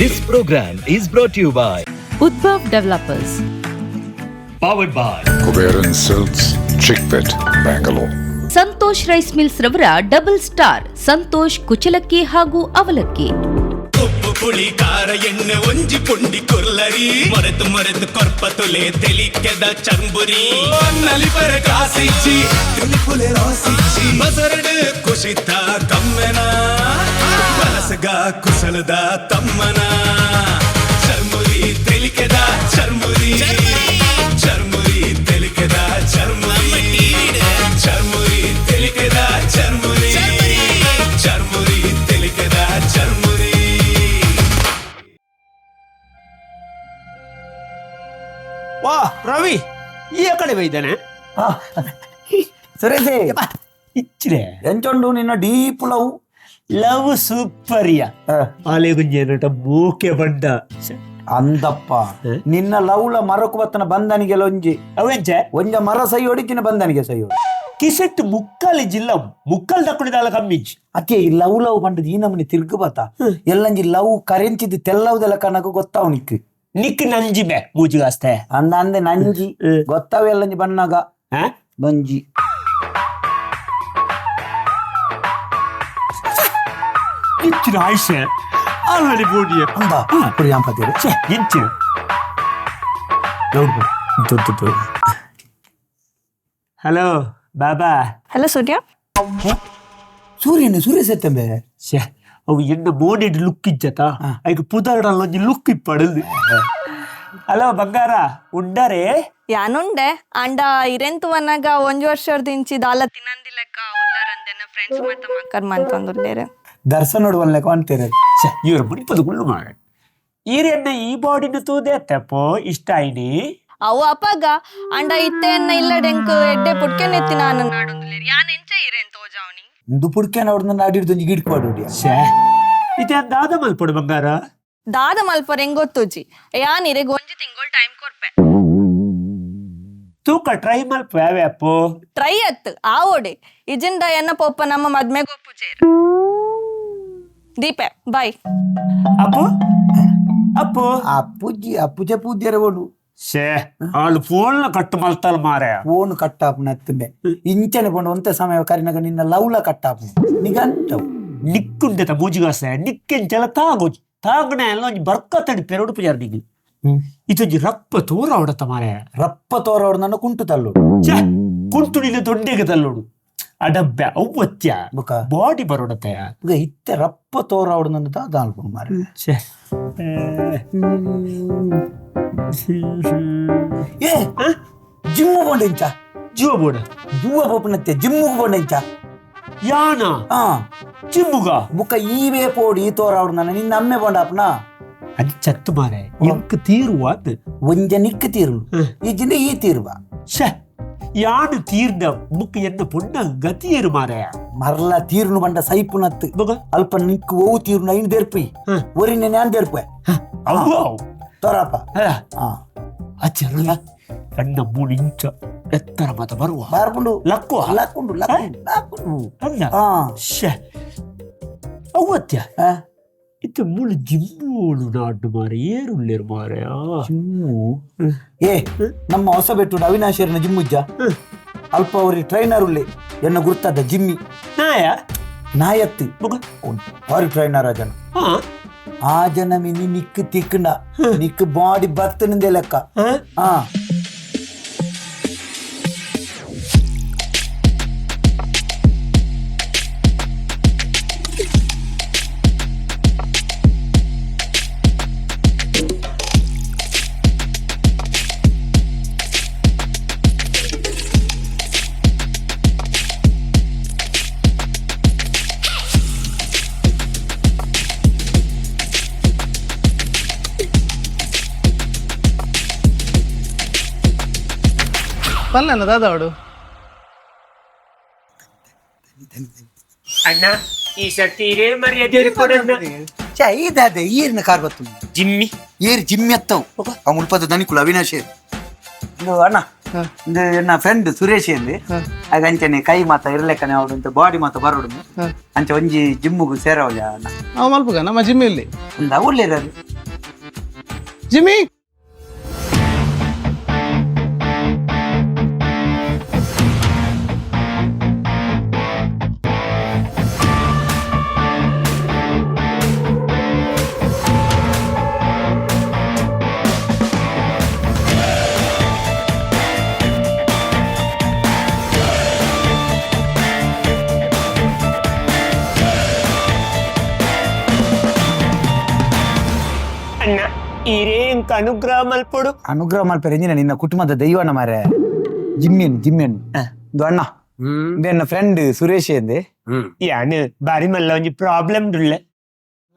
This program is brought to you by Udbhav Developers. Powered by Kuberan Silks, Chickpet, Bangalore. Santosh rice mills ರವರ double star Santosh ಕುಚಲಕ್ಕಿ ಹಾಗೂ ಅವಲಕ್ಕಿ. ಉಪ್ಪು ಪುಳಿ ಖಾರ ಎಣ್ಣೆ ಒಂಜಿ ಪುಂಡಿ ಕುರ್ಲರಿ ಮರೆತು ಮರೆತು ಕೊರ್ಪತುಲೆ ತೆಲಿಕೆದ ಚಂಬುರಿ ನಲಿಪರ ಕಾಸಿಚ್ಚಿ ತುಣಿಪುಲೆ ರಾಸಿಚ್ಚಿ ಬಸರಡು ಕುಶಿತ ಕಮ್ಮೆನ ಬಲಸಗ ಕುಸಲದ ತಮ್ಮನ ಚರ್ಮುರಿ ತೆಲಿಕೆದ ಚರ್ಮುರಿ ಚರ್ಮುರಿ ತೆಲಿಕೆದ ಚರ್ಮುರಿ ಚರ್ಮುರಿ ತೆಲಿಕೆದ ಚರ್ಮುರಿ ಚರ್ಮುರಿ ತೆಲಿಕೆದ ಚರ್ಮುರಿ. ವಾ ರವಿ ಈ ಕಡೆ ಬೈದಾನೆ ಸುರೇಶೇ ಇಚ್ಚಿರೆ ಎಂಚೊಂಡು ನಿನ್ನ ಡೀಪ್ ಲವ್ ಸೂಪರಿಯ ಆಲೆ ಗುಂಜೇನಟ ಮೂಕೆ ಬಂಡ ಅಂದಪ್ಪ ನಿನ್ನ ಲವ್ಲ ಮರಕು ಬತ್ತನ ಬಂದನಿಗೆಲ್ಲ ಒಂಜಿ ಅವೆಂಚೆ ಒಂಜ ಮರ ಸೈ ಹೊಡಿಕಿನ ಬಂದನಿಗೆ ಸೈ ಹೊಡಿ ಕಿಸೆಟ್ ಮುಕ್ಕಲ್ ಜಿಲ್ಲ ಮುಕ್ಕಲ್ ತಕ್ಕೊಂಡಿದ್ದಾಲ ಕಮ್ಮಿಜ್ ಅತ್ತೆ ಈ ಲವ್ ಬಂಡದ ಈ ನಮ್ಮನೆ ತಿರ್ಗು ಬತ್ತ ಎಲ್ಲಂಜಿ ಲವ್ ಕರೆಂಚಿದ್ದು ತೆಲ್ಲವುದೆಲ್ಲ ಕನಕ ಗೊತ್ತಾವ್ ನಿಕ್ ನಿಕ್ ನಂಜಿ ಬೇ ಮೂಜಿಗಾಸ್ತೆ ಅಂದ ಅಂದೆ ನಂಜಿ ಗೊತ್ತಾವ ಎಲ್ಲಂಜಿ ಬಣ್ಣಾಗ ಬಂಜಿ ಇಚ್ಚಿನ ಆಯ್ಸೆ ಆಲ್ರೆಡಿ ಬೋಡಿಯ ಅಂದ ಪುರಿ ಅಂಪತಿರು ಇಂಚಿನ ನೋಡ್ಬೋದು ಹಲೋ ಬಾಬಾ ಹಲೋ ಸೂರ್ಯ. ಸೂರ್ಯಸ್ ಎತ್ತಂಬೆ ಛೇ ಅವು ಎನ್ನ ಮೋನೆಡ್ ಲುಕ್ ಇಜ್ಜತ ಐಕ ಪುದರ್ಡಲ್ಲ ಒಂಜಿ ಲುಕ್ ಇಪ್ಪಡದು. ಹಲೋ ಬಂಗಾರ ಉಂಡರೆ ಯಾನುಂಡೆ ಅಂಡ ಇರೆಂತುವನಾಗ ಒಂಜು ವರ್ಷದಿಂಚಿ ದಾಲ ತಿನ್ನಂದಿಲೆಕ್ಕ ಉಲ್ಲಾರಂದೆನ ಫ್ರೆಂಡ್ಸ್ ಮಾತ ಮಕ್ಕರ್ ಮಂತಂದುಲ್ಲೇರೆ ದರ್ಶನ ನೋಡುವನ್ ಲೆಕ್ಕ ಅಂತೀರ ಇವ್ರ ಮುಡಿಪದು ಗುಳ್ಳು ಮಾಡ ಈರೆನ್ನ ಈ ಬಾಡಿನ ತೂದೆ ತೆಪ್ಪೋ ಇಷ್ಟ ಐನಿ ಅವು ಅಪ್ಪಗ ಅಂಡ ಇತ್ತೆನ್ನ ಇಲ್ಲ ಡೆಂಕ್ ಎಡ್ಡೆ ಪುಟ್ಕೆ ನೆತ್ತಿ ನಾನು ನಾಡೊಂದುಲ್ಲೇರೆ ಯಾನ್ ಎಂಚ ಇರೆನ್ ತೋಜಾವನಿ ಇಂದು ಪುಡ್ಕೆ ನೋಡ್ದ ನಾಡಿಡ್ದು ಗಿಡ್ಕೊಡು ಛೇ ಇದೇ ದಾದ ಮಲ್ಪಡು ಬಂಗಾರ ದಾದ ಮಲ್ಪರ್ ಹೆಂಗ್ ಗೊತ್ತುಜಿ ಯಾನ್ ಇರೆ ಗೊಂಜಿ ತಿಂಗಳು ಟೈಮ್ ಕೊರ್ಪೆ ತೂಕ ಟ್ರೈ ಮಲ್ಪ ಯಾವ್ಯಾಪು ಟ್ರೈ ಅತ್ ಆ ಓಡೆ ಇಜಿಂದ ಎನ್ನ ಪೊಪ್ಪ ನಮ್ಮ ಮದ್ಮೆ ಗೊಪ್ಪುಜೇರು ದೀಪೆ ಬಾಯ್ ಅಪ್ಪು ಅಪ್ಪು ಅಪ್ಪುಜೆ ಪೂಜ್ಯರ ಓಡು ಶೇ ಆಳು ಫೋನ್ ಕಟ್ಟು ಮಲ್ತಲ್ ಮಾರೆ ಫೋನ್ ಕಟ್ಟಾಪು ನತ್ತಂಬೆ ಇಂಚನೆ ಪಂಡು ಒಂತ ಸಮಯ ಕರಿನಾಗ ನಿನ್ನ ಲವ್ಲ ಕಟ್ಟಾಪು ನಿಗಂಟವು ನಿಕ್ಕುಂಡೆತ ಮೂಜಿಗಾಸೆ ನಿಕ್ಕೆಂಚೆಲ್ಲ ತಾಗಣೆ ಎಲ್ಲ ಒಂಜಿ ಬರ್ಕತ್ತಡಿ ಪೆರಡು ಪುಜಾರ ನಿಗಿ ಇದೊಂಜಿ ರಪ್ಪ ತೋರ ಹೊಡತ ಮಾರೆ ರಪ್ಪ ತೋರವ್ರು ನನ್ನ ಕುಂಟು ತಲ್ಲೋಡು ಕುಂಟುಡಿನ ದೊಡ್ಡೆಗೆ ತಲ್ಲೋಡು ಅಡಬ್ಬೆ ಅವ್ವತ್ಯ ಬುಕ ಬಾಡಿ ಬರೋಡತೆಯ ಈಗ ಇತ್ತೆ ರಪ್ಪ ತೋರವ್ರು ನನ್ನ ತಾದ ಅನ್ಕೊಂಡು ಮಾರೆ ಏ ಜಿಮ್ಮು ಬೋಂಡೆಂಚ ಜೀವ ಬೋಡ ಜುವ ಬೋಪನತ್ತೆ ಜಿಮ್ಮುಗು ಬೋಂಡೆಂಚ ಯಾನ ಚಿಮ್ಮುಗ ಬುಕ್ಕ ಈವೇ ಪೋಡಿ ತೋರವ್ರು ನನ್ನ ನಿನ್ನ ಅಮ್ಮೆ ಬೋಂಡಾಪ್ನ ಅದು ಚತ್ತು ಮಾರೆ ಇಂಕ್ ತೀರುವ ಒಂಜ ನಿಕ್ಕ ತೀರ್ಲು ಈಜಿಂದ ಈ ತೀರ್ವ ಶೇ ಯಾನು ತೀರ್ದ ಮುಕ್ ಎನ್ನ ಪುಣ್ಣ ಗತಿಯರು ಮಾರೆ ಮರ್ಲ ತೀರ್ನು ಬಂಡ ಸೈಪುನತ್ತು ಬಗ ಅಲ್ಪ ನಿಕ್ಕು ಓವು ತೀರ್ನು ಐನ್ ದೇರ್ಪಿ ಒರಿನ ನ್ಯಾನ್ ದೇರ್ಪೆ ಅವು ತೋರಪ್ಪ ಅಚ್ಚರಲ್ಲ ಕಣ್ಣ 3 ಇಂಚ ಎತ್ತರ ಮತ ಬರುವ ಬಾರ್ಪುಂಡು ಲಕ್ಕುವ ಲಕ್ಕೊಂಡು ಅಲ್ಲ ಶೇ ಅವತ್ಯ ಇತ್ತು ಮುಳು ಜಿಮ್ಮೋಳು ನಾಡು ಮಾರೆ ಏರುಳ್ಳೇರು ಮಾರೆ ಜಿಮ್ಮು ಏ ನಮ್ಮ ಹೊಸ ಬೆಟ್ಟು ಅವಿನಾಶೇರನ ಜಿಮ್ಮುಜ್ಜ ಅಲ್ಪ ಅವ್ರಿಗೆ ಟ್ರೈನರ್ ಉಳ್ಳಿ ಎನ್ನ ಗುರ್ತದ ಜಿಮ್ಮಿ ನಾಯತ್ತಿ ಅವ್ರಿ ಟ್ರೈನರ್ ಜನ ಆ ಜನ ಮಿನಿ ನಿಕ್ಕು ತಿಕ್ಕಂಡ ನಿಕ್ಕು ಬಾಡಿ ಬರ್ತನಿಂದೆ ಲೆಕ್ಕ ಪಲ್ಲೆನ ದಾದಾವಡು ಅಣ್ಣ ಈ ಸರ್ತಿ ಹಿರೇ ಮರ್ಯಾದೆ ಕೊಡಣ್ಣ ಇದಾದೆ ಈರಿನ ಕಾರ್ ಬತ್ತು ಜಿಮ್ಮಿ ಏರ್ ಜಿಮ್ಮಿ ಅತ್ತವು ಆ ಮುಲ್ಪದ ದನಿಕುಲು ಅವಿನಾಶ್ ಇದು ಅಣ್ಣ ಇದು ನನ್ನ ಫ್ರೆಂಡ್ ಸುರೇಶ್ ಅಂದು ಆಗ ಅಂಚನೆ ಕೈ ಮಾತ ಇರ್ಲೆಕ್ಕನೆ ಅವಡು ಅಂತ ಬಾಡಿ ಮಾತ ಬರೋಡು ಅಂಚೆ ಒಂಜಿ ಜಿಮ್ಮುಗು ಸೇರವಲ್ಲ ಅಣ್ಣ ನಾವು ಮಲ್ಪಗ ನಮ್ಮ ಜಿಮ್ಮಿಲ್ಲಿ ಒಂದು ಅವಳ್ಳೇರದು ಜಿಮ್ಮಿ ಅಣ್ಣ ಇರೇಂಕ ಅನುಗ್ರಹ ಮಲ್ಪೊಡು ಅನುಗ್ರಹ ಮಲ್ಪೇರೆ ಎಂಜಿನ ನಿನ್ನ ಕುಟುಂಬದ ದೈವನ ಮಾರೆ ಜಿಮ್ಮಿಯನ್ ಇದು ಅಣ್ಣ ನನ್ನ ಫ್ರೆಂಡ್ ಸುರೇಶ್ ಎಂದೆ ಯಾನು ಬಾರಿ ಮಲ್ಲ ಒಂಜಿ ಪ್ರಾಬ್ಲಮ್ ಡುಲ್ಲೆ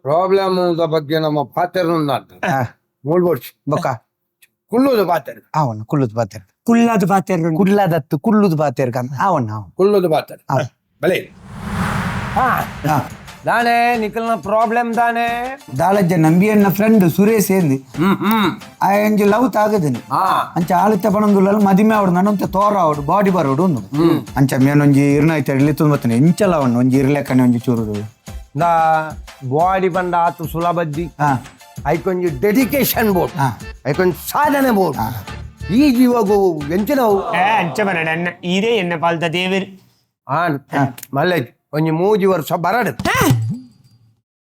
ಪ್ರಾಬ್ಲಮ್ ಬಗ್ಗೆ ನಮ್ಮ ಪಾತ್ರ ನೋಡ್ಬೋಡ್ಸಿ ಬೊಕ್ಕ ಕುಳ್ಳೋದು ಪಾತ್ರ ಅವನ್ನ ಕುಳ್ಳುದು ಪಾತೇರ್ ಕುಳ್ಳಾದ ಪಾತೆರ್ ಕುಳ್ಳದತ್ತು ಕುಳ್ಳುದು ಪಾತೇರ್ ಅವನ್ನ ಕುಳ್ಳೋದು ಪಾತ್ರ ಬಲೆ ದಾನೆ ನಿಖಲ್ನ ಪ್ರಾಬ್ಲಮ್ ದಾನೆ ದಾಳಜ್ಜ ನಂಬಿಯನ್ನ ಫ್ರೆಂಡ್ ಸುರೇಶ್ ಎಂದಿ ಆ ಎಂಜಿ ಲವ್ ತಾಗದಿನಿ ಅಂಚ ಆಳಿತ ಪಣಂದುಲ್ಲ ಮದಿಮೆ ಅವಡು ನನ್ನಂತ ತೋರ ಅವಡು ಬಾಡಿ ಬರೋಡು ಒಂದು ಅಂಚ ಮೇನೊಂಜಿ ಇರ್ನಾಯ್ತ ಇರ್ಲಿ ತುಂಬತ್ತನೆ ಇಂಚಲ ಅವನು ಒಂಜಿ ಇರ್ಲೆಕ್ಕನೆ ಒಂಜಿ ಚೂರುದು ನಾ ಬಾಡಿ ಬಂದ ಆತು ಸುಲಭದ್ದಿ ಐಕೊಂಜಿ ಡೆಡಿಕೇಶನ್ ಬೋರ್ಡ್ ಐಕೊಂಜಿ ಸಾಧನೆ ಬೋರ್ಡ್ ಈ ಜೀವಗು ಎಂಚಿನವು ಅಂಚ ಬರಡ ಅಣ್ಣ ಇದೇ ಎನ್ನ ಪಾಲ್ದ ದೇವರು ಮಲ್ಲೆ ಒಂಜಿ 3 ವರ್ಷ ಬರಡು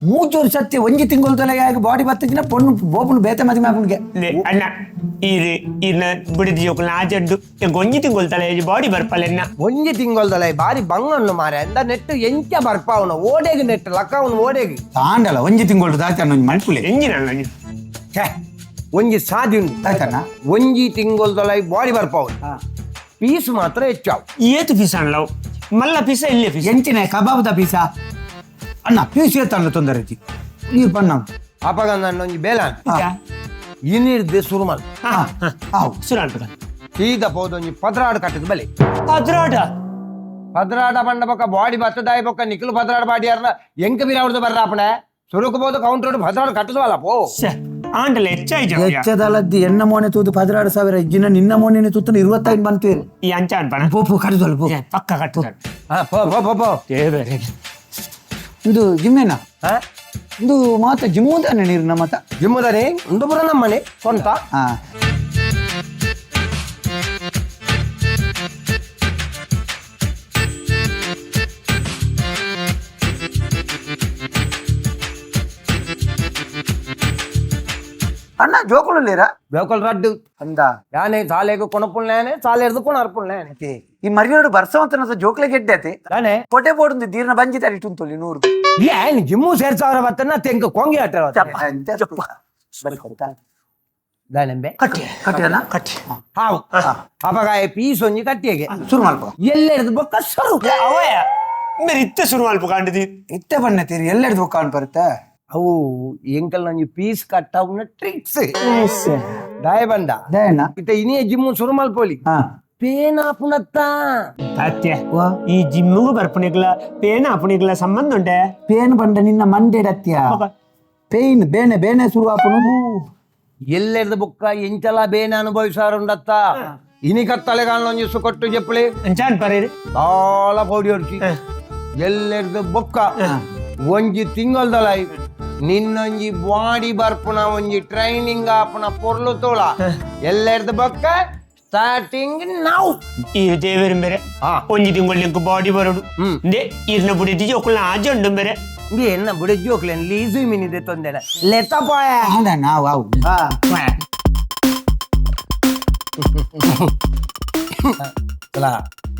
3 ವರ್ಷ ಒಂಜಿ ತಿಂಗಳು ತಲೆಗೆ ಬಾಡಿ ಬತ್ತಿನ ಪೊಣ್ಣು ಬೋಪುನು ಬೇತೆ ಮದಿಮೆ ಆಪುನ್ಗೆ ಅಣ್ಣ ಇರು ಇರ್ನ ಬಿಡಿದಿ ಜೋಕುಲ್ನ ಆಜಡ್ಡು ಒಂಜಿ ತಿಂಗೊಳ್ತಲೆ ಬಾಡಿ ಬರ್ಪಲೆನ್ನ ಒಂಜಿ ತಿಂಗೊಲ್ದಲ್ಲ ಬಾರಿ ಬಂಗಣ್ಣು ಮಾರೆ ಅಂದ ನೆಟ್ಟು ಎಂಚ ಬರ್ಪಾವನು ಓಡೆಗೆ ನೆಟ್ಟು ಲಕ್ಕವನು ಓಡೆಗೆ ತಾಂಡಲ್ಲ ಒಂಜಿ ತಿಂಗಳು ದಾಚಣ್ಣ ಒಂಜಿ ಮಲ್ಪುಲೆ ಎಂಜಿನ ಒಂಜಿ ಸಾಧಿ ಉಂಟು ದಾಚಣ್ಣ ಒಂಜಿ ತಿಂಗೊಲ್ದಲ್ಲ ಬಾಡಿ ಬರ್ಪಾವನು ಪೀಸ್ ಮಾತ್ರ ಹೆಚ್ಚಾವು ಏತು ಪೀಸ ಅಣ್ಣ ಮಲ್ಲ ಪೀಸ ಇಲ್ಲೇ ಪೀಸ ಎಂಚಿನ ಕಬಾಬ್ದ ಪೀಸ ಅಣ್ಣ ಪೀಸ್ ಏತಲ್ಲ ತೊಂದರೆ ನೀರು ಪಣ್ಣ ಅಪಗ ನನ್ನ ಒಂಜಿ ಬೇಲಾನ್ ಇನಿರ್ದೆ ಸುರುಮಲ್ ಸುರಾಟ ಸೀದ ಪೋದು ಒಂಜಿ ಪದ್ರಾಡ್ ಕಟ್ಟದ ಬಲೆ ಅದ್ರಾಟ ಪದ್ರಾಡ ಬಂಡ ಬೊಕ್ಕ ಬಾಡಿ ಬತ್ತದಾಯಿ ಬೊಕ್ಕ ನಿಖಲು ಪದ್ರಾಡ್ ಬಾಡಿ ಯಾರನ್ನ ಎಂಕ ಬಿರಾವಡ್ದು ಬರ್ರಾಪಣ ಸುರುಕು ಬೋದು ಕೌಂಟರ್ ಪದ್ರಾಡ್ ಕಟ್ಟದವಲ್ಲ ಪೋ ಆಂಡಲ ಹೆಚ್ಚಾಯ್ತು ಹೆಚ್ಚದಲ್ಲದ್ದು ಎನ್ನ ಮೋನೆ ತೂತು 16,000 ಇಜ್ಜಿನ ನಿನ್ನ ಮೋನೆ ತೂತು 25 ಬಂತೀರಿ ಈ ಅಂಚ ಅನ್ಪಣ ಪೋಪು ಕಟ್ಟದಲ್ಲ ಪೋ ಪಕ್ಕ ಕಟ್ಟು ಪೋ ಇದು ಜಿಮ್ಮೇನ ಇದು ಮಾತ ಜಿಮ್ಮುದಾನೆ ನೀರಿನ ಮತ ಜಿಮ್ಮದಾನೆ ಒಂದು ಬರ ನಮ್ಮನೆ ಸ್ವಂತ ಹಾ ಅಣ್ಣ ಜೋಕುಲು ಲೇರ ಬೇಕಲ್ ರಡ್ಡು ಅಂದ ಯಾನೆ ಸಾಲೆಗೆ ಕೊಣಪುಳ್ನೇನೆ ಸಾಲೆ ಹಿಡ್ದು ಕೊಣ ಅರ್ಪುಳ್ನೇನೆ ಈ ಮರಿಯೋಡು ಬರ್ಸವಂತ ಜೋಕ್ಲೆ ಗೆಡ್ಡತೆ ತಾನೆ ಕೊಟೆ ಬೋರ್ಡ್ ದೀರ್ನ ಬಂಜಿ ತಡಿ ತುಂತೊಲಿ 100 ಏನ್ ಜಿಮ್ಮು ಸೇರ್ಸಾವ್ರ ಬತ್ತನ್ನ ತೆಂಕ ಕೊಂಗಿ ಆಟ ದಾನೆಂಬೆ ಕಟ್ಟಿಯಲ್ಲ ಕಟ್ಟಿ ಹಾವು ಅಪಗಾಯ ಪೀಸ್ ಒಂಜಿ ಕಟ್ಟಿಗೆ ಶುರು ಮಾಡ್ಕೋ ಎಲ್ಲ ಹಿಡ್ದು ಬೊಕ್ಕ ಸರು ಅವಯ ಮೇರೆ ಇತ್ತೆ ಶುರು ಮಲ್ಪ ಕಾಂಡಿದಿ ಇತ್ತೆ ಬಣ್ಣ ತೀರಿ ಎಲ್ಲೆಡ್ದು ಕಾಣ್ ಬರುತ್ತೆ ಅವು ಎಂಕಲ್ ನಂಜಿ ಪೀಸ್ ಕಟ್ಟವ್ನ ಟ್ರಿಕ್ಸ್ ದಾಯ ಬಂದ ದಯಣ್ಣ ಇತ್ತ ಇನಿಯ ಜಿಮ್ಮು ಶುರು ಮಲ್ಪೋಲಿ ಹಾ ಪೇನ ಪುನತ್ತ ಅತ್ಯ ಈ ಜಿಮ್ಮಿಗೂ ಬರ್ಪಣಿಗ್ಲ ಪೇನ ಅಪಣಿಗ್ಲ ಸಂಬಂಧ ಉಂಟೆ ಪೇನ್ ಬಂಡ ನಿನ್ನ ಮಂಡೆಡತ್ಯ ಪೇನ್ ಬೇನೆ ಬೇನೆ ಶುರು ಆಪುನು ಎಲ್ಲೆರ್ದು ಬುಕ್ಕ ಎಂಚಲ ಬೇನೆ ಅನುಭವಿಸಾರುಂಡತ್ತ ಇನಿ ಕತ್ತಲೆಗಾಲ ಒಂಜಿ ಸುಕೊಟ್ಟು ಜಪ್ಪಳಿ ಅಂಚಾನ್ ಪರೇರಿ ತಾಳ ಪೌಡಿ ಹೊಡ್ಸಿ ಎಲ್ಲೆರ್ದು ಬೊಕ್ಕ ಒಂಜಿ ತಿಂಗಲ್ದಲೈ ನಿನ್ನೊಂಜಿ ಬಾಡಿ ಬರ್ಪುನ ಒಂಜಿ ಟ್ರೈನಿಂಗ್ ಆಪುನ ಪೊರ್ಲು ತೋಳ ಎಲ್ಲೆರ್ದು ಬೊಕ್ಕ ಸ್ಟಾರ್ಟಿಂಗ್ ನಾವು ಈ ದೇವರ ಬೇರೆ ಒಂಜಿ ತಿಂಗಳು ಬಾಡಿ ಬರೋಡು ದೇ ಇರ್ನ ಬುಡಿ ಜೋಕುಲ್ನ ಆಜಂಡು ಬೇರೆ ಎನ್ನ ಬುಡ ಜೋಕ್ಲೇನ್ ಲೀಸು ಮಿನಿದೆ ತೊಂದೆನ ಲೆತ್ತಪಾಯ ನಾವು ಅವು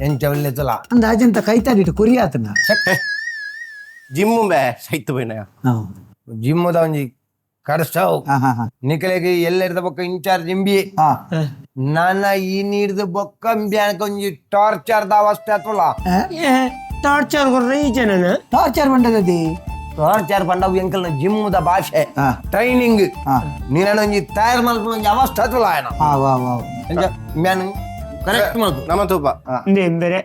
ಎಂಚ ಒಳ್ಳೆ ತೊಲ ಅಂದ ಅಜಂತ ಕೈತಾಡಿಟ್ಟು ಕುರಿ ಆತನ ಜಿಮ್ಮು ಬೇ ಸೈತು ಬೇನ ಜಿಮ್ಮುದ ಒಂಜಿ ಕಡಸ್ಟಾವ್ ನಿಕಲೆಗೆ ಎಲ್ಲೆರ್ದ ಬೊಕ್ಕ ಇನ್ಚಾರ್ಜ್ ಇಂಬಿ ನನ್ನ ಈ ನೀರ್ದ ಬೊಕ್ಕ ಬ್ಯಾನಕ ಒಂಜಿ ಟಾರ್ಚರ್ ದ ಅವಸ್ಥೆ ಆತುಲ ಟಾರ್ಚರ್ ರೀಜನ ಟಾರ್ಚರ್ ಬಂಡದದಿ ಟಾರ್ಚರ್ ಬಂಡವು ಎಂಕಲ್ನ ಜಿಮ್ಮುದ ಭಾಷೆ ಟ್ರೈನಿಂಗ್ ನೀನೊಂಜಿ ತಯಾರು ಮಲ್ಪ ಒಂಜಿ ಅವಸ್ಥೆ ಆತುಲ ಆಯನ ಮ್ಯಾನ್ ಕರೆಕ್ಟ್ ಮಾಡ್ತು ನಮ್ಮ ತೂಪ ಬೇರೆ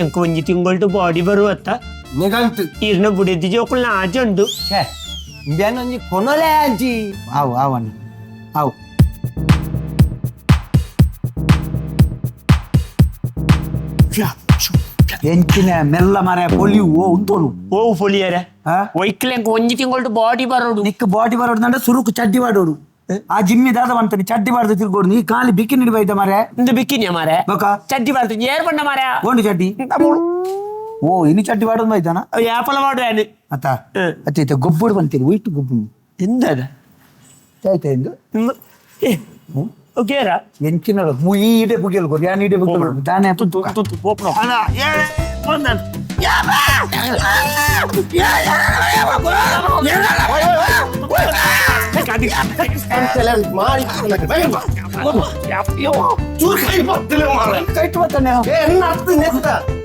ಎಂಕ ಒಂಜಿ ತಿಂಗಳು ಬಾಡಿ ಬರುವತ್ತ ನಿಗಂತು ಇರ್ನ ಬುಡಿ ಜೋಕುಲ್ನ ಆಜಂಡು ಬ್ಯಾನ್ ಒಂಜಿ ಕೊನೊಲೆ ಆಜಿ ಅವು ಅವನು ಅವು ಎಂಚಿನ ಮೆಲ್ಲ ಮರ ಪೊಲಿವು ಉಂತೋನು ಓ ಫೊಲಿಯರ ಒಯ್ಕ್ಲೆಂಕ್ ಒಂಜಿ ತಿಂಗಳು ಬಾಡಿ ಬರೋಡು ನಿಕ್ಕ ಬಾಡಿ ಬರೋಡು ನಂಡ ಸುರುಕು ಚಡ್ಡಿ ಮಾಡೋಡು ಆ ಜಿಮ್ಮಿ ದಾದ ಬಂತಾನೆ ಚಡ್ಡಿ ಬಾರ್ದು ತಿರ್ಗೋಡು ನೀ ಕಾಲಿ ಬಿಕ್ಕಿ ನಿಡ್ಬೈತ ಮಾರೆ ಇಂದು ಬಿಕ್ಕಿನ್ಯ ಮಾರೆ ಬೊಕ ಚಡ್ಡಿ ಬಾರ್ದು ಏರ್ ಬಂಡ ಮಾರೆ ಓಂಡು ಚಡ್ಡಿ ಓ ಇನ್ನು ಚಡ್ಡಿ ಬಾಡೋದು ಬೈತಾನ ಯಾಪಲ ಮಾಡುವೇನು ಅತ್ತ ಅತ್ತ ಗೊಬ್ಬುಡು ಬಂತೀರಿ ಉಯ್ಟು ಗೊಬ್ಬು ಎಂದದ ಆಯ್ತಾ ಎಂದು ಓಕೆರಾ ಎಂಚಿನ ಈ ಇಡೆ ಬುಗಿಯಲ್ ಗೊರ್ ಯಾನ್ ಇಡೆ ಬುಗಿಯಲ್ ದಾನೆ ತುತ್ತು ಪೋಪ್ನ ಅಣ್ಣ ಬಂದನ್ ಕೈಟ್ ಬರ್ತಾನೆ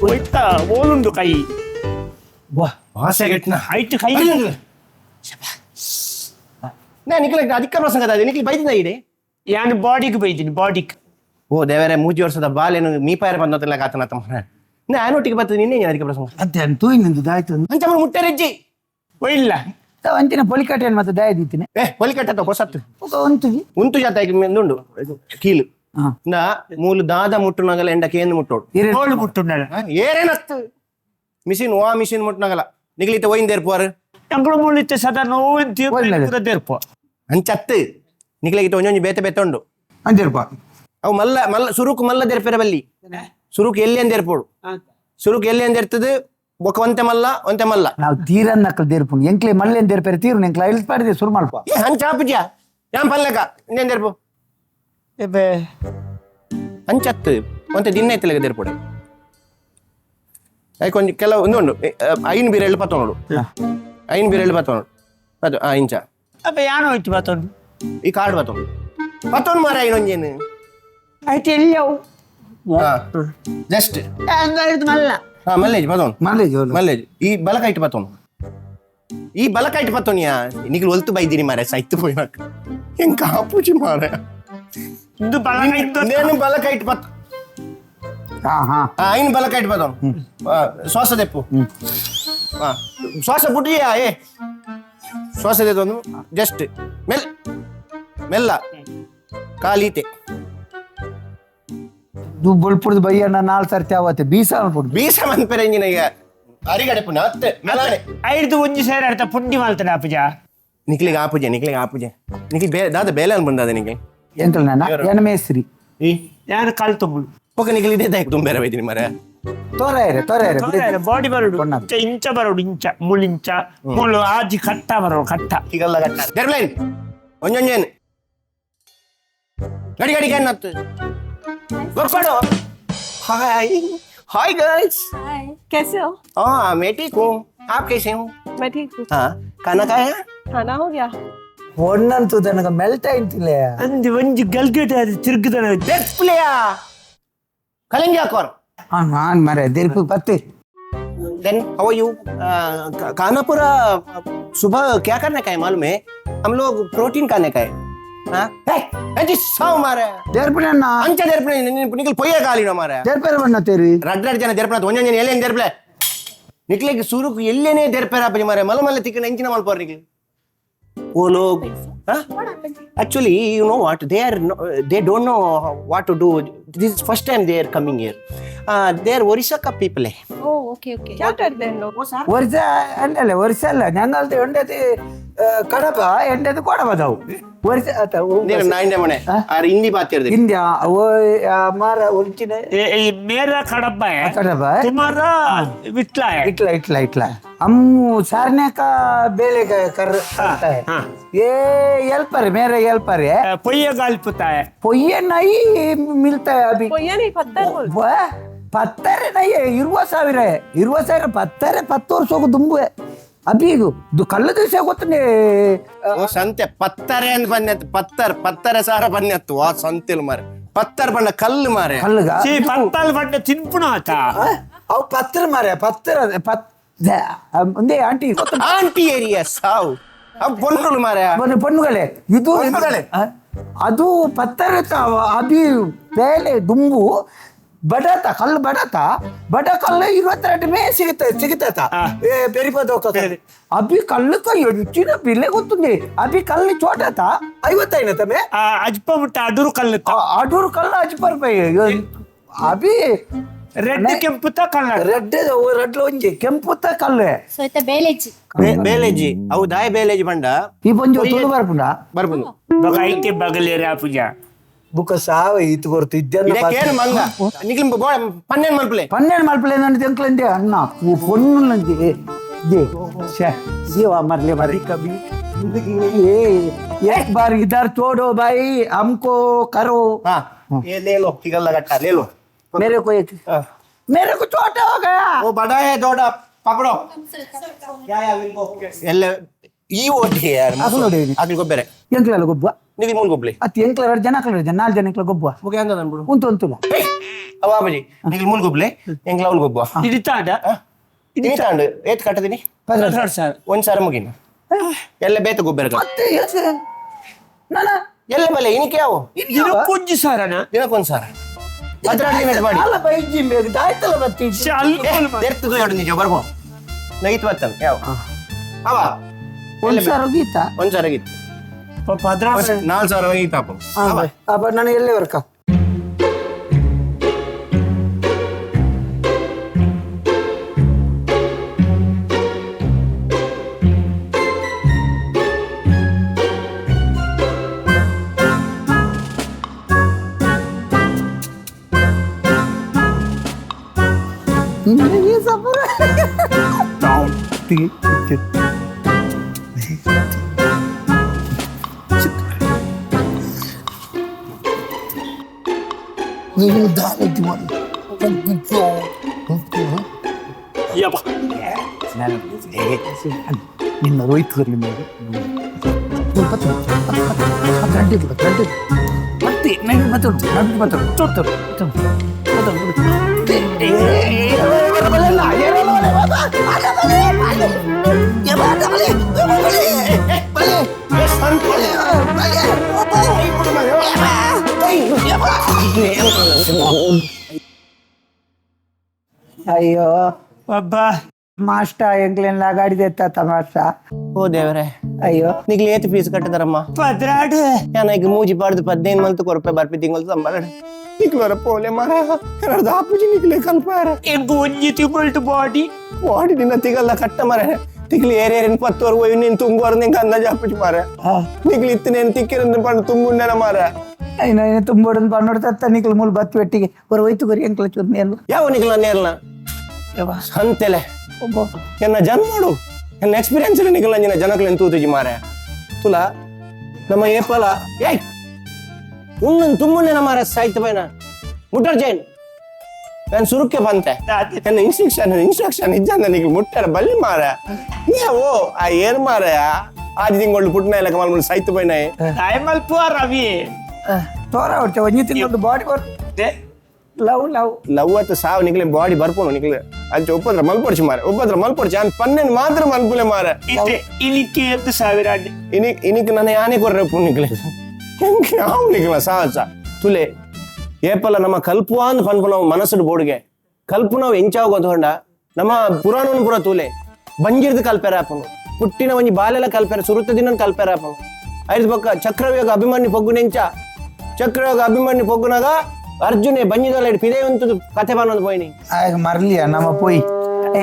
ಹೋಯ್ತಾ ಓಲುಂಡು ಕೈ ಭಾಷೆಗೆಟ್ನ ಹೈಟ್ ಕೈ ನಿಖಿಲ ಅಧಿಕ ಪ್ರಸಂಗ ನಿಖಿಲ್ ಬೈದಿನ ಇಡೆ ಯಾನ್ ಬಾಡಿಗೆ ಬೈತೀನಿ ಬಾಡಿಗೆ ಓ ದೇವರೇ 3 ವರ್ಷದ ಬಾಲೇನು ಮೀಪಾಯರ ಬಂದಲ್ಲ ಕಾತನ ತಮ್ಮ ನಾನೊಟ್ಟಿಗೆ ಬರ್ತದೆ ನಿನ್ನೆ ಅಧಿಕ ಪ್ರಸಂಗ ಅತ್ತೆ ಅಂತೂ ಇನ್ನೊಂದು ದಾಯ್ತು ಅಂಚಮ್ಮ ಮುಟ್ಟೆರೆಜ್ಜಿ ಇಲ್ಲ ಅಂತಿನ ಪೊಲಿಕಾಟೇನ್ ಮತ್ತೆ ದಾಯ ದಿತ್ತಿನ ಹೊಲಿಕಟ್ಟ ಹೊಸತ್ತು ಒಂತು ಉಂಟು ಜಾತ ಉಂಡು ಕೀಲು ನಾ ಮೂಲು ದಾದ ಮುಟ್ಟುನಗಲ ಎಂಡ ಕೇಂದ್ರ ಮುಟ್ಟೋಡು ಗೋಳು ಮುಟ್ಟುಂಡಲ್ಲ ಏರೇನತ್ತು ಮಿಷಿನ್ ವಾ ಮಿಷಿನ್ ಮುಟ್ಟುನಗಲ ನಿಗಲಿತ ಒಯ್ನ್ ದೇರ್ಪೋರು ಅಂಗಳು ಮುಳಿತೆ ಸದಾ ನೋವು ದೇರ್ಪ ಅಂಚತ್ತು ನಿಗಲಿಗಿತ ಒಂಜೊಂಜಿ ಬೇತೆ ಬೇತೆ ಉಂಡು ಅಂದಿರ್ಪ ಅವು ಮಲ್ಲ ಮಲ್ಲ ಸುರುಕು ಮಲ್ಲ ದೇರ್ಪೆರ ಬಲ್ಲಿ ಸುರುಕು ಎಲ್ಲಿ ಅಂದೇರ್ಪೋಡು ಸುರುಕು ಎಲ್ಲಿ ಅಂದೇರ್ತದೆ ಬೊಕ್ಕ ಒಂತೆ ಮಲ್ಲ ನಾವು ತೀರನ್ ನಕ್ಕಲ್ ದೇರ್ಪುಂಡು ಎಂಕ್ಲೆ ಮಲ್ಲೆ ದೇರ್ಪೇರೆ ತೀರು ಎಂಕ್ಲ ಇಲ್ಸ್ ಪಾಡಿದೆ ಶುರು ಮಾಡ್ಪ ಹಂಚಾಪುಜ ಯಾನ್ ಪಲ್ಲಕ ಇನ್ನೇನ್ ದೇರ್ಪು ಹಂಚತ್ತು ಒಂತೆ ದಿನ ಐತಲೆಗ ದೇರ್ಪೋಡು ಕೊಂಚ ಕೆಲವು ಒಂದುಂಡು ಐನ್ ಬೀರೆಳ್ಳು ಪತ್ತೋಡು ಐನ್ ಬೀರೆಳ್ಳು ಪತ್ತೋಡು ಅದು ಇಂಚ ಅಪ್ಪ ಯಾನು ಹೋಯ್ತು ಬಾತೊಂದು ಈ ಕಾರ್ಡ್ ಪತ್ತೋಡು ಮಾರ ಐನೊಂಜೇನು ಆಯ್ತು ಎಲ್ಲಿಯವು ಜಸ್ಟ್ ಮಲ್ಲ ಮಲ್ಲೇಜ್ ಪತ್ತೋನು ಮಲ್ಲೇಜ್ ಮಲ್ಲೇಜ್ ಈ ಬಲಕೈಟ್ ಪತ್ತೋನು ಈ ಬಲಕೈಟ್ ಪತ್ತೋನಿಯಾ ನಿಖಿಲ್ ಒಲ್ತು ಬೈದಿನಿ ಮಾರ ಸೈತು ಪೋಯ್ನಾಕ ಹೆಂಗ ಕಾಪುಜಿ ಮಾರ ಇಂದು ಬಲ ನೇನು ಬಲಕೈಟ್ ಪತ್ತ ಐನ್ ಬಲಕೈಟ್ ಪತ್ತೋನು ಶ್ವಾಸ ದೆಪ್ಪು ಶ್ವಾಸ ಬುಟ್ಟಿಯಾ ಶ್ವಾಸ ದೇದೊಂದು ಜಸ್ಟ್ ಮೆಲ್ಲ ಕಾಲೀತೆ ದು ಬೊಳ್ಪುಡ್ದು ಬಯ್ಯಣ್ಣ 4 ಸರ್ತಿ ಅವತ್ತೆ ಬೀಸ ಅನ್ಬಿಟ್ಟು ಬೀಸ ಮನ್ಪೆರ ಇಂಜಿನ ಈಗ ಅರಿಗಡೆ ಪುನಃ ಅತ್ತೆ ಮೆಲಾನೆ ಐದು ಒಂಜಿ ಸೇರಿ ಅರ್ಥ ಪುಂಡಿ ಮಾಲ್ತಾನೆ ಅಪ್ಪಜ ನಿಖಿಲಿಗೆ ಆಪುಜೆ ನಿಖಿಲ್ ದಾದ ಬೇಲೆ ಅನ್ ಬಂದಾದ ನಿಖಿಲ್ ಎಂಕಲ್ ನನ್ನ ಎನ್ನ ಮೇಸ್ರಿ ಯಾರು ಕಾಲ್ ತುಂಬುಳು ಓಕೆ ನಿಖಿಲ್ ಇದೆ ದಾಯಕ್ ತುಂಬೆರ ಬೈದಿನಿ ಮರ ತೋರ ಬಾಡಿ ಬರೋಡು ಇಂಚ ಬರೋಡು ಇಂಚ ಮುಳಿಂಚ ಮುಳು ಆಜಿ ಕಟ್ಟ ಬರೋಡು ಕಟ್ಟ ಈಗಲ್ಲ ಗಟ್ಟ ದೆರ್ಲೈನ್ ಒಂಜೊಂಜೇನು ಗಡಿ ಅನ್ನತ್ತು ಗೊಪ್ಪಡು हाय गर्ल्स हाय कैसे हो हाँ मैं ठीक हूँ आप कैसे हो मैं ठीक हूँ हाँ खाना खाया खाना हो गया ಒಣ್ಣಂತೂ ನನಗೆ ಮೆಲ್ಟ್ ಆಯ್ತಿಲ್ಲ ಅಂದಿ ಒಂಜಿ ಗಲ್ಗೆಟ ತಿರುಗುತ್ತಾನೆ प्लेया कलेंगे कौन ನಾನು ಮರೆ ದೇರ್ಪು ಪತ್ತೆ देन हाउ आर यू खाना पूरा सुबह क्या करने का है मालूम है हम लोग प्रोटीन खाने का है हाँ साव मारे ದೇರ್ಪುಣ್ಣ अंचा देरपने निकल पोये गाली ना मारे ದೇರ್ಪೇರ ಬಣ್ಣ ತೇರಿ ರಡ್ ಜನ ದೇರ್ಪನ ಒಂಜೊಂಜನ ಎಲ್ಲಿ ದೇರ್ಪಲೆ ನಿಕ್ಲಿಗೆ ಸುರುಕು ಎಲ್ಲೇನೆ ದೇರ್ಪೇರ ಅಪ್ಪಜಿ ಮಾರೆ ಮಲ ತಿಕ್ಕನ ಎಂಚಿನ ಮಲ್ಪೋರ್ ನಿಕ್ಲಿ वो लोग actually you know what they don't know what to do. This is first time they are coming here. They are Orissa ka people. Oh okay okay क्या करते हैं लोग ವರ್ಷ ಅಲ್ಲ ವರ್ಷ ಅಲ್ಲ ഞങ്ങളുടെ ಎಂಡತಿ ಕಡಪ ಎಂಡತಿ ಕೊಡಬದಾವು ವರ್ಷ देर नाइन मने और हिंदी बात कर दे ಇಂಡಿಯಾ ಮಾರ ಒರಿಜಿನ मेरा खड़प्पा है ಕಡಪ तुम्हारा विटला है ಇಟ್ಲ ಅಮ್ಮು ಸಾರನೆ ಕಾ ಬೇಳೆ ಕರ್ ये हेल्पर मेरे हेल्पर है पोये गालिपुता है पोये नहीं मिलता है अभी कोई नहीं पत्थर बोल पत्थर नहीं है 20,000 पत्थर 10 ವರ್ಷಕ್ಕೂ ದುಂಬು ಅಭಿ ಇದು ಕಳ್ಳ ದಿವಸ ಗೊತ್ತನೆ ಓ ಸಂತೆ ಪತ್ತರೆ ಅಂತ ಬನ್ನೆತ್ತು ಪತ್ತರ ಸಾರ ಬನ್ನೆತ್ತು ಆ ಸಂತೆಲ್ ಮಾರೆ ಪತ್ತರ್ ಬಣ್ಣ ಕಲ್ಲು ಮಾರೆ ಕಲ್ಲುಗ सी पत्तल बड्डे तिनपुण आता ಅವು ಪತ್ತರ ಮಾರೆ ಒಂದೇ ಆಂಟಿ ಆಂಟಿ ಏರಿಯಾ ಸಾವು ಪೊನ್ನುಗಳು ಮಾರೆ ಪೊಣ್ಣುಗಳೇ ಇದು ಅದು ಪತ್ತರ ಅಭಿ ಬೇಲೆ ದುಂಬು ಬಡತ ಕಲ್ಲು ಬಡ ಕಲ್ಲು 22 ಮೇ ಸಿಗುತ್ತ ಬೆರಿಪದ ಅಭಿ ಕಲ್ಲುಕ ಹೆಚ್ಚಿನ ಬೆಲೆ ಗೊತ್ತುಂದಿ ಅಭಿ ಕಲ್ಲು ಚೋಟತ 55 ತಮೆ अजप मुट्टा अडूर कल्ल ಅಡೂರು ಕಲ್ಲು 50 ರೂಪಾಯಿ ಅಭಿ ರೆಡ್ ಕೆಂಪುತ್ತ ಕಲರ್ ರೆಡ್ ಒಂಜಿ ಕೆಂಪುತ್ತ ಕಲ್ಲೆ ಬೇಲೇಜಿ ಅವು ದಾಯ ಬೇಲೇಜಿ ಬಂಡ ಈ ಪೊಂಜಿ ತುಳು ಬರ್ಪುಂಡ ಬರ್ಬೋದು ಐತೆ ಬಗಲೇರಿ ಆಪುಜ ಬುಕ್ಕ ಸಾವ ಈತು ಕೊರ್ತು ಇದಕ್ಕೇನು ಮಂಗ ನಿಕ್ಲಿಂ ಪನ್ನೇನ್ ಮಲ್ಪಲೆ ಪನ್ನೆರಡು ಮಲ್ಪಲೆ ನನ್ನ ತೆಂಕ್ಲಂದೆ ಅಣ್ಣ ಪೊಣ್ಣುಂಜಿ ಜೀವ ಮರ್ಲೆ ಮರಿ ಕಬಿ एक बार इधर छोड़ो भाई हमको करो हाँ ये ले लो टिकल गट्टा ले लो मेरे को छोटा हो गया वो बड़ा है थोड़ा पकड़ो क्या इनको ಎಲ್ಲ ಈ ಓಟಿ ಯಾರ್ ಅಕಲ್ ಗೊಬ್ಬರ ಎಂಕ್ಲ ಗೊಬ್ಬ ನಿಗಿ ಮೂಲ ಗೊಬ್ಬಲೆ ಅತಿ ಎಂಕ್ಲ ಎರಡು ಜನ ಕಲ ಜನ 4 ಜನ ಗೊಬ್ಬ ಓಕೆ ಅಂತ ಅನ್ಬಿಡು ಉಂತುಲ ಅವಾಬಜಿ ನಿಗಿ ಮೂಲ ಗೊಬ್ಬಲೆ ಎಂಕ್ಲ ಅವಲ್ ಗೊಬ್ಬ ಇಡಿತಾಂಡ ಇಡಿತಾಂಡ ಏತ್ ಕಟ್ಟದಿನಿ 12000 ಒಂದ್ ಸಾರ ಮುಗಿನ ಎಲ್ಲ ಬೇತ ಗೊಬ್ಬರ ನಾನ ಎಲ್ಲ ಬಲೆ ಇನಿಕೆ ಯಾವ ದಿನಕ್ಕೊಂಜಿ ಸಾರನ ದಿನಕ್ಕೊಂದ್ ಸಾರ ಅದ್ರಲ್ಲಿ ಮೆಟ್ ಮಾಡಿ ಅಲ್ಲ ಬೈಜಿ ಬೇಗ ದಾಯ್ತಲ್ಲ ಬತ್ತಿ ಎರ್ತದು ಎರಡು ನಿಜ ಬರ್ಬೋ ನಗಿತ್ ಬರ್ತಲ್ಲ ಯಾವ ಅವ ಒಂದು ಸಾರ ಗೀತಾ ಒಂದ್ ಸಾರ ಗೀತ್ 4,000 ಗೀತಾಪ ಅಪ್ಪ ನಾನು ಎಲ್ಲೇ ವರ್ಕ ನಿನ್ನ ರೋಹಿತ್ ಬರ್ಲಿ ಅಯ್ಯೋ ಅಬ್ಬಾ ಮಾಸ್ಟ ಎಂಕ್ಲೆಲ್ಲ ಗಾಡಿ ತೆತ್ತ ಮಾಸ್ಟ ಓ ದೇವರೇ ಅಯ್ಯೋ ನಿಗ್ಲಿ ಏತ್ ಫೀಸ್ ಕಟ್ಟದಾರಮ್ಮ 14 ಯಾನಾಗಿ ಮೂಜಿ ಪಾಡ್ದು 15 ಮಂತ್ ಕೊರಪೆ ಬರ್ಪಿ ತಿಂಗಳು ಸಂಬಳ ನಿಕ್ಲರ ಪೋಲೆ ಮಾರ ಎರಡ ಆಪುಜಿ ನಿಕ್ಲೆ ಕಲ್ಪಾರ ಎಂಗು ಒಂಜಿ ತಿಂಗಳು ಬಾಡಿ ವಾಡಿ ದಿನ ತಿಗಲ್ಲ ಕಟ್ಟ ಮಾರ ತಿಕ್ಲಿ ಏರೇರಿನ 10 ವರ್ಷ ನೀನ್ ತುಂಗುವರ ನಿಂಗೆ ಅಂದಾಜ ಆಪುಜಿ ಮಾರ ನಿಕ್ಲಿ ಇತ್ತನೇನು ತಿಕ್ಕಿರನ್ನ ಪಂಡು ತುಂಬುನ್ನೆನ ಮಾರ అయినా తుంబోడని పన్నోడు తత్త నీకులు మూలు బత్ పెట్టిಗೆ ஒரு ವೈತು ಕೊರಿ ಅಂಕಲ ಚೂರ್ ನೇರ್ಲು ಯಾವ ನಿಕ್ಲ ನೇರ್ಲ ಸಂತೆಲೆ ಎನ್ನ ಜನ್ಮೋಡು ಎನ್ನ ಎಕ್ಸ್ಪೀರಿಯನ್ಸ್ ನಿಕ್ಲ ಅಂಜಿನ ಜನಕ್ಲೆ ತೂತಿಜಿ ಮಾರ ತುಲ ನಮ್ಮ ಏಪಲ ಏಯ್ ಉನ್ನನ್ ತುಂಬುನ್ನೆನ ಮಾರ ಸಾಯ್ತು ಬೈನ ಮುಟ್ಟರ್ ಜೈನ್ ನಾನು ಸುರುಕ್ಕೆ ಬಂತೆ ನನ್ನ ಇನ್ಸ್ಟ್ರಕ್ಷನ್ ಇಜ್ಜಂದ ನಿಕ್ಲು ಮುಟ್ಟರ ಬಲ್ಲಿ ಮಾರ ನೀವೋ ಆ ಏರ್ ಮಾರ ಆದಿ ತಿಂಗಳು ಪುಟ್ನ ಎಲ್ಲ ಕಮಲ್ ಸಾಯ್ತು ಬೈನ ಮಲ್ಪ ರವಿ ತೋರ ಹೊಟ್ಟೆ ಒಂಜಿ ತಿಂಗಳು ಬಾಡಿ ಬರ್ತದೆ ಲವ್ ಲವ್ ಲವ್ ಅತ್ತ ಸಾವು ನಿಕ್ಲೆ ಬಾಡಿ ಬರ್ಪೋನು ನಿಕ್ಲೆ ಅಂಚೆ ಒಪ್ಪದ್ರ ಮಲ್ಪೊಡ್ಚಿ ಮಾರ ಒಪ್ಪದ್ರ ಮಲ್ಪೊಡ್ಚಿ ಅನ್ ಪನ್ನೆನ್ ಮಾತ್ರ ಮಲ್ಪುಲೆ ಮಾರ ಇಲಿಕ್ಕೆ 2,000 ಇನಿಕ್ ನನ್ನ ಯಾನೆ ಕೊರ್ರೆಪ್ಪು ನಿಕ್ಲೆ ಹೆಂಗೆ ಯಾವ ನಿಕ್ಲ ಸಾಹಸ ತುಲೆ ಏಪಲ ನಮ್ಮ ಕಲ್ಪುವಾಂದ್ ಪನ್ಪು ನಾವು ಮನಸ್ಸು ಬೋಡ್ಗೆ ಕಲ್ಪು ನಾವು ಎಂಚಾವ್ ಗೊತ್ತೊಂಡ ನಮ್ಮ ಪುರಾಣವನ್ನು ಪುರ ತೂಲೆ ಬಂಜಿರ್ದು ಕಲ್ಪೆರ ಆಪನು ಪುಟ್ಟಿನ ಒಂಜಿ ಬಾಲೆಲ ಕಲ್ಪೆರ ಸುರುತ್ತ ದಿನ ಕಲ್ಪೆರ ಆಪನು ಐದು ಪಕ್ಕ ಚಕ್ರವ್ಯೋಗ ಅಭಿಮನ್ಯು ಪೊಗ್ಗುನೆಂಚ ಚಕ್ರವ್ಯೋಗ ಅಭಿಮನ್ಯು ಪೊಗ್ಗುನಾಗ ಅರ್ಜುನೆ ಬಂಜಿದಲ್ಲ ಪಿದೆ ಒಂದು ಕಥೆ ಬಾನೊಂದು ಪೋಯ್ನಿ ಆಗ ಮರ್ಲಿಯ ನಮ್ಮ ಪೋಯಿ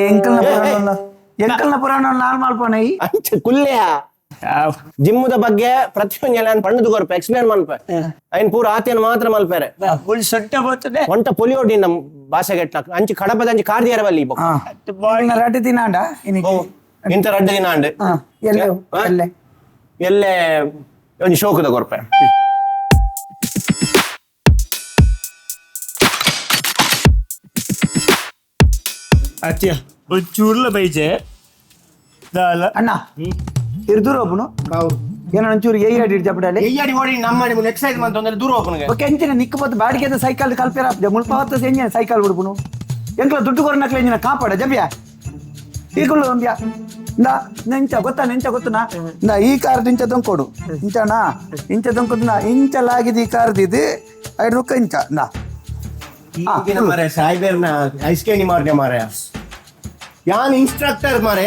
ಎಂಕಲ್ನ ಪುರಾಣ ನಾಲ್ ಮಾಲ್ಪನೈ ಅಂಚ ಕುಲ್ಲೆಯ ಜಿಮ್ಮುದ ಬಗ್ಗೆ ಪ್ರತಿಯೊಂದು ಎಲ್ಲ ಪಣ್ಣದು ಕೊರ್ಪ ಎಕ್ಸ್ಪ್ಲೇನ್ ಮಲ್ಪ ಐನ್ ಪೂರ ಆತೇನು ಮಾತ್ರ ಮಲ್ಪೇರೆ ಸೊಟ್ಟ ಬರ್ತದೆ ಒಂಟ ಪೊಲಿಯೋಡಿ ನಮ್ಮ ಭಾಷೆಗೆಟ್ಟ ಅಂಚಿ ಕಡಪದ ಅಂಚಿ ಕಾರ್ದಿಯಾರ ಬಲ್ಲಿ ರಡ್ಡು ದಿನಾಂಡ ಇಂತ ರಡ್ಡು ದಿನ ಅಂಡ್ ಎಲ್ಲೇ ಎಲ್ಲೇ ಒಂದು ಶೋಕದ ಕೊರ್ಪೆ ಅತ್ಯ ಒಂಚೂರ್ಲ ಬೈಜೆ ಅಣ್ಣ ಇರ್ದೂರ ಒಬ್ಬನು ಏನೋ ಒಂಚೂರು ಏಯ್ಯಾಡಿ ಚಪ್ಪಡಲ್ಲಿ ಎಯ್ಯಾಡಿ ಓಡಿ ನಮ್ಮ ಎಕ್ಸೈಸ್ ಮಂತ್ ಅಂದ್ರೆ ದೂರ ಹೋಗ್ನಗೆ ಓಕೆ ಎಂಚಿನ ನಿಕ್ಕ ಬತ್ತು ಬಾಡಿಗೆ ಸೈಕಲ್ ಕಲ್ಪೇರ ಮುಳ್ಪಾವತ್ತ ಎಂಜಿನ ಸೈಕಲ್ ಬಿಡ್ಬುನು ಎಂಕ್ಲ ದುಡ್ಡು ಕೊರನಕ್ಲ ಎಂಜಿನ ಕಾಪಾಡ ಜಬ್ಯಾ ಈಗಲೂ ಒಂದ್ಯಾ ನೆಂಚ ಗೊತ್ತಾ ನೆಂಚ ಗೊತ್ತುನಾ ಈ ಕಾರ್ದು ಇಂಚ ತಂಕೊಡು ಇಂಚನಾ ಇಂಚ ತಂಕೊದ್ನಾ ಇಂಚಲಾಗಿದೆ ಈ ಕಾರ್ದಿದು 5 ರೂಪಾಯಿ ಇಂಚ ಮಾರ ಸಾಯ್ಬೇರ್ನ ಐಸ್ಕೇಣಿ ಮಾರ್ನೆ ಮಾರ ಯಾನ್ ಇನ್ಸ್ಟ್ರಕ್ಟರ್ ಮಾರ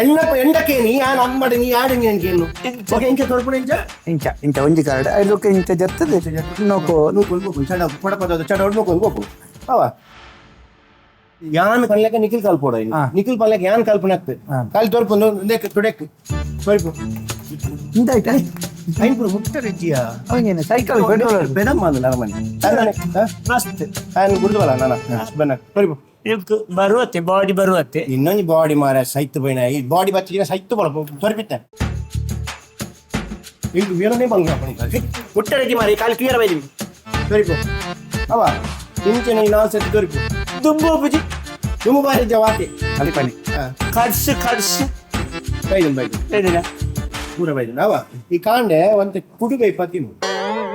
ಎಂಡಕ್ಕೇನಿ ಯಾನ್ ಅಮ್ಮಡಿ ನೀ ಯಾಡಿನಿ ಅನ್ಕೇನು ಓಕೆ ಇಂಚ ತೊಡ್ಪುಣ ಇಂಚ ಇಂಚ ಒಂಜಿ ಕಾರ್ಡ್ 5 ರೂಪಾಯಿ ಇಂಚ ಜರ್ತದೆ ನೋಕೋ ಚಡ ಪಡಪದ ಚಡ ನೋಕೊಂಡು ಹೋಗು ಅವ ಯಾನ್ ಪನ್ಲೆಕ್ಕ ನಿಖಿಲ್ ಕಲ್ಪೋಡ ನಿಖಿಲ್ ಪನ್ಲೆಕ್ಕ ಯಾನ್ ಕಲ್ಪನೆ ಆಗ್ತದೆ ಕಾಲಿ ತೋರ್ಪು ತೊಡೆಕ್ ತೊರಿಪು ಇಂದಾಯ್ತಾ ಐನ್ಪುರ ಮುಟ್ಟ ರೆಜ್ಜಿಯ ಅವನೇನು ಸೈಕಲ್ ಪೆಟ್ರೋಲ್ ಬೆದಮ್ಮ ಅಂದ ನರಮನೆ ಮಸ್ತ್ ನಾನು ಗುರುದವಲ್ಲ ನಾನು ಬನ್ನ ತೊರಿಪು ಬರುವತ್ತೆ ಬಾಡಿ ಬರುವತ್ತೆ ಇನ್ನೊಂದು ಬಾಡಿ ಮಾರ ಸೈತ್ ಬೈನ ಈ ಬಾಡಿ ಬಚ್ಚಿನ ಸೈತ್ ಬಳ ತೊರಿಪಿತ್ತೆ ಇಲ್ಲಿ ವೀರನೇ ಬಂಗ ಮುಟ್ಟ ರೆಡ್ಡಿ ಮಾರಿ ಕಾಲು ಕ್ಲಿಯರ್ ಬೈದಿ ತೊರಿಪು ಅವ ಇಂಚಿನ ನಾಲ್ ಸತಿ ತೊರಿಪು ದುಂಬು ಬುಜಿ ತುಂಬ ಬಾರಿ ಜವಾತಿ ಅಲ್ಲಿ ಪನಿ ಕಡ್ಸು ಬೈದನ್ ಬೈದನ್ ಹೇಳಿದ ಪೂರ ಬೈದನ್ ಅವ ಈ ಕಾಂಡೆ ಒಂದು ಕುಡುಬೈ ಪತಿನು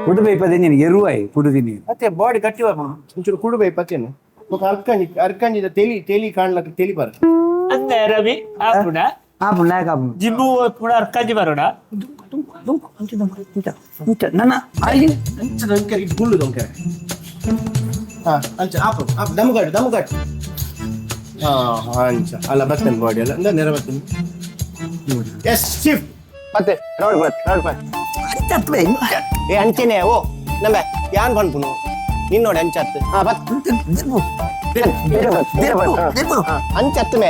ಕುಡುಬ ಇಪ್ಪದೇ ನಿನಗೆ ಎರುವಾಯಿ ಕುಡುದಿನಿ ಮತ್ತೆ ಬಾಡಿ ಗಟ್ಟಿ ಒಂಚೂರು ಕುಡುಬೈ ಪತಿನು ఒక అర్కంజి తెలి కాండ్లకు తెలిపారు ಅಂದೆ ರವಿ ಆಪುಣ ಆಪುಣ ಯಾಕೆ ಆಪುಣ ಜಿಮ್ಮು ಪುಣ ಅರ್ಕಾಜಿ ಬರೋಣ ನನ್ನ ಅಲ್ಲಿ గుళ్ళు దొంకర అంచ ఆపు ఆపు దమ్ముగాడు అంచ అలా బట్టన్ బాడీ అలా నెరవేర్తుంది ఎస్ షిఫ్ట్ ಮತ್ತೆ ಏ ಅಂಚೆನೆ ಓ ನಮ್ಮೆ ಯಾನ್ ಬಂದ್ಪುನು ನಿನ್ನೋಡ ಅಂಚತ್ತು ಅಂಚತ್ತು ಮೇ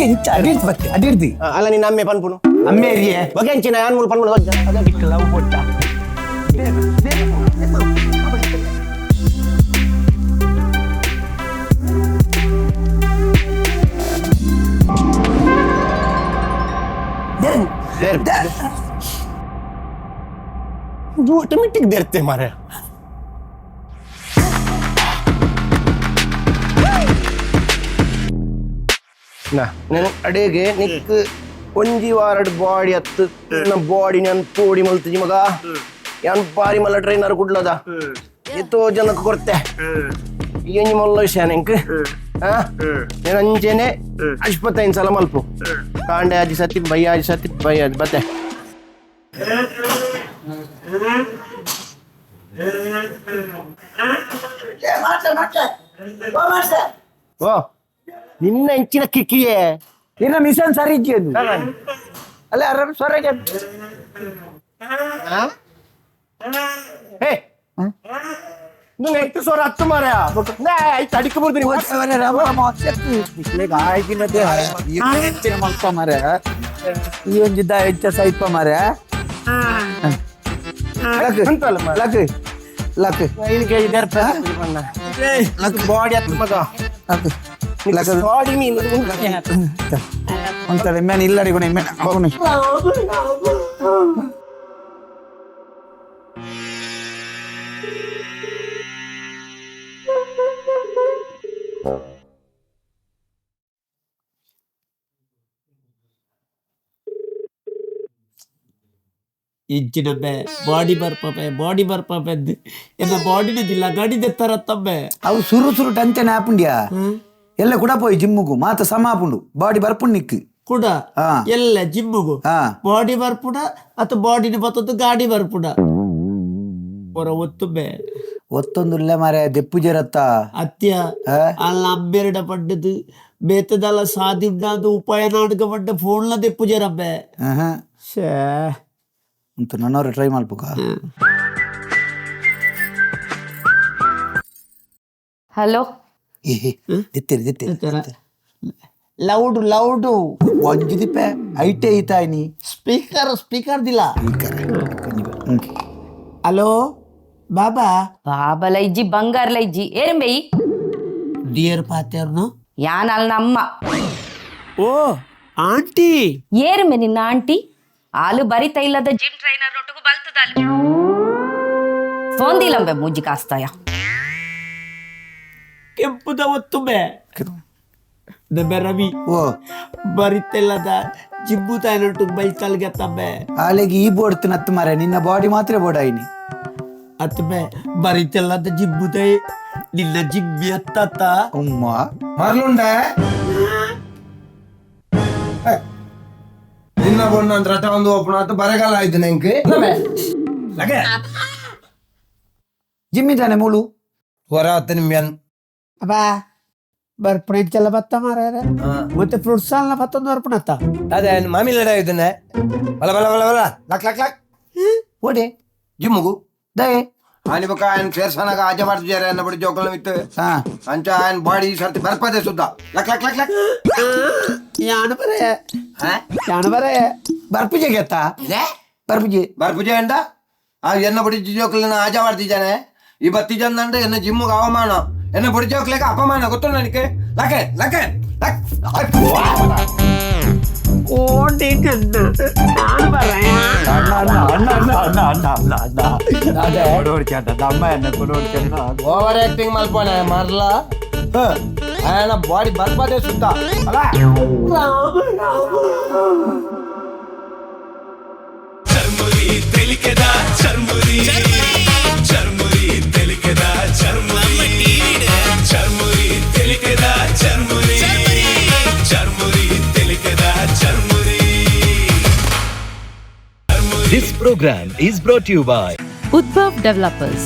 ಇಂಚ ಅಡಿರ್ತಿ ಅಲ್ಲ ನಿನ್ನ ಅಮ್ಮೆ ಪನ್ಪುನು ಅಮ್ಮೆ ಏರಿಯೇ ಬಗೆ ಅಂಚಿನ ಯಾನ್ ಮೂಲ ಪನ್ಪುನು ಅದ ಬಿಕ್ಕಲ್ಲ ಅವು ಕೊಟ್ಟ ಆಟೋಮೆಟಿಕ್ ದೇರ್ತೆ ಮಾರೆ నేను అడిగే నీకు ಒಂಜಿ ವಾರಡ್ ಬಾಡಿ ಹತ್ತು ನನ್ನ ಬಾಡಿ ನಾನು ತೋಡಿ ಮಲ್ತಜಿ ಮಗ ಯಾನ್ ಬಾರಿ ಮಲ್ಲ ಟ್ರೈನರ್ ಕುಡ್ಲದ ಎತ್ತೋ ಜನಕ್ಕೆ ಕೊಡ್ತೆ ಏನ್ ಮಲ್ಲ ವಿಷಯ ನೆಂಕ್ నేను ಅಂಚೆನೆ ಅಶ್ಪತ್ತೈನ್ ಸಲ ಮಲ್ಪು ಕಾಂಡೆ ಆಜಿ ಸತಿ ಬಯ್ಯ ಆಜಿ ಸತಿ ಬಯ್ಯ ಆಜಿ ಬತ್ತೆ ಓ ನಿನ್ನ ಹೆಂಚಿನ ಕಿಕ್ಕಿಯೇ ಇನ್ನ ಮಿಷನ್ ಸರಿ ಇಕ್ಕಿಯದು ಅಲ್ಲ ಆರಾಮ್ ಸ್ವರಗೆ ಹೇ నువ్వు ఎట్టు సోర అత్తు మారా తడికి పోతుంది ಮಲ್ಪ ಮರ ಈ ಒಂದಿದ್ದ ಹೆಚ್ಚ ಸೈಪ ಮರ ಲಕ್ ಲಕ್ 5 kg ದರ್ಪ ಲಕ್ ಬಾಡಿ ಹತ್ತು ಮಗ ಲಕ್ ಬಾಡಿ ಮೀನ್ ಒಂಥರ ಮೆನ್ ಇಲ್ಲಡಿ ಕೊನೆ ಮೆನ್ ಅವನು ಇಂಚಿನ ಬಾಡಿ ಬರ್ಪೆ ಎನ್ನ ಬಾಡಿನ ಜಿಲ್ಲ ಗಾಡಿ ತೆತ್ತರತ್ತಮ್ಮೆ ಅವು ಸುರು ಸುರು ಟಂಚನೆ ಆಪುಂಡ್ಯಾ ಎಲ್ಲ ಕೂಡ ಪೋಯಿ ಜಿಮ್ಮುಗು ಮಾತ ಸಮ ಆಪುಂಡು ಬಾಡಿ ಬರ್ಪುಂಡು ನಿಕ್ಕು ಕೂಡ ಎಲ್ಲ ಜಿಮ್ಮುಗು ಬಾಡಿ ಬರ್ಪುಡ ಅಥವಾ ಬಾಡಿನ ಬತ್ತದ್ದು ಗಾಡಿ ಬರ್ಪುಡ ಹೊರ ಒತ್ತುಮ್ಮೆ ಒತ್ತೊಂದುಲ್ಲ ಮಾರೆ ದೆಪ್ಪು ಜರತ್ತ ಅತ್ಯ ಅಲ್ಲ ಅಮ್ಮೆರಡ ಪಡ್ಡದು ಬೇತದಲ್ಲ ಸಾಧಿಂಡು ಉಪಾಯ ನಾಟಕ ಪಡ್ಡ ಫೋನ್ಲ ದೆಪ್ಪು ಜರಮ್ಮೆ ಶೇ ಅಂತ ನನ್ನವ್ರೆ ಟ್ರೈ ಮಾಡ್ಬೇಕ ಹಲೋ ದಿತ್ತಿರಿ ಲೌಡು ಒಂಜಿದಿಪ್ಪೆ ಐಟೆ ಐತಾಯ್ನಿ ಸ್ಪೀಕರ್ ದಿಲ್ಲ ಹಲೋ ಬಾಬಾ బాబలైజి బంగారులైజి ఏం బెయ్యి డియర్ పాతేర్ను యానల్ నమ్మ ಓ ಆಂಟಿ ಏರ್ಮೆ ನಿನ್ನ ಆಂಟಿ ಆಲು ಬರಿತ ಇಲ್ಲದ ಜಿಮ್ ಟ್ರೈನರ್ ನೊಟ್ಟುಗು ಬಲ್ತದಲ್ಲ ಫೋನ್ ದಿಲಂಬೆ ಮುಜ್ಜಿ ಕಾಸ್ತಾಯ ಕೆಂಪುದ ಒತ್ತುಬೆ ನಮ್ಮೆ ರವಿ ಓ ಬರಿತೆಲ್ಲದ ಜಿಬ್ಬು ತಾಯಿನೊಟ್ಟು ಬೈಕಲ್ಗೆ ತಮ್ಮೆ ಆಲೆಗೆ ಈ ಬೋರ್ಡ್ ತಿನ್ನತ್ತು ಮಾರೆ ನಿನ್ನ ಬಾಡಿ ಮಾತ್ರ ಬೋರ್ಡ್ ಆಯ್ನಿ ಅತ್ತಮೆ ಬರಿತೆಲ್ಲದ ಜಿಬ್ಬು ತಾಯಿ ನಿನ್ನ ಜಿಬ್ಬಿ ಅತ್ತ ಉಮ್ಮ ಮರ್ಲುಂಡೆ ನಿನ್ನ ಬಣ್ಣ ಅಂತ ರಟ ಒಂದು ಓಪನ್ ಆಯ್ತು ಬರಗಾಲ ಆಯ್ತು ನೆಂಕ್ ಜಿಮ್ಮಿದ್ದಾನೆ ಮೂಳು ಹೊರ ಹತ್ತು ನಿಮ್ಯನ್ ಅಬ್ಬಾ ಬರ್ಪಣೆ ಚೆಲ್ಲ ಬತ್ತ ಮಾರ ಮತ್ತೆ ಫ್ರೂಟ್ಸ್ ಅಲ್ಲ ಮತ್ತೊಂದು ಬರ್ಪಣತ್ತ ಅದೇ ಮಾಮಿಲಡ ಇದನ್ನೇ ಬಲ ಬಲ ಬಲ ಬಲ ಲಕ್ ಲಕ್ ಲಕ್ ಓಡೆ ಜಿಮ್ಮುಗು ದಯೆ आणि बघा ఆయన फेरसानाಗ आजा ಮಾಡ್ತಿದ್ದಾರೆ ಅನ್ನ ಬಡಿ ಜೋಕಲ ಮಿತ್ತು ಅಂಚ ఆయన ಬಾಡಿ ಸರ್ತಿ ಬರ್ಪದೆ ಸುದ್ದ ಲಕ್ ಲಕ್ ಲಕ್ ಲಕ್ ഞാൻ പറയാ ഞാൻ പറയാ ಬರ್ಪಿಜೆ ಗೆತ್ತಾ ಬರ್ಪುಜೆ ಅಂಡ ಆ ಎನ್ನ ಬಡಿ ಜೋಕಲನ ಆಜಾ ಮಾಡ್ತಿದ್ದಾನೆ ಈ ಬತ್ತಿಜಂದಂದ್ರೆ ಎನ್ನ ಜಿಮ್ಗೆ ಅವಮಾನ ಎನ್ನ ಬಡಿ ಜೋಕಲಿಗೆ ಅಪಮಾನ ಗೊತ್ತು ನನಗೆ ಲಕೆ ಲಕೆ ಲಕ್ ഞാൻ പറയാ ಓವರ್ ಆಕ್ಟಿಂಗ್ ಮಲ್ಪೋಣ ಮರ್ಲ ఆయన ಬಾಡಿ ಬರ್ಪದೆ ಸುದ್ದ ಅಲ್ಲ churmuri ತೆಲಿಕೆದ churmuri churmuri ತೆಲಿಕೆದ churmuri churmuri ತೆಲಿಕೆದ churmuri churmuri ತೆಲಿಕೆದ churmuri This program is brought to you by Udbhav Developers,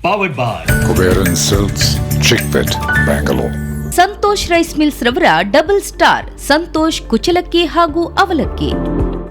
Powered by Kuberan Silks, Chickpet, Bangalore. Santosh rice mills ರವರ ಡಬಲ್ ಸ್ಟಾರ್ ಸಂತೋಷ್ ಕುಚಲಕ್ಕಿ ಹಾಗೂ ಅವಲಕ್ಕಿ.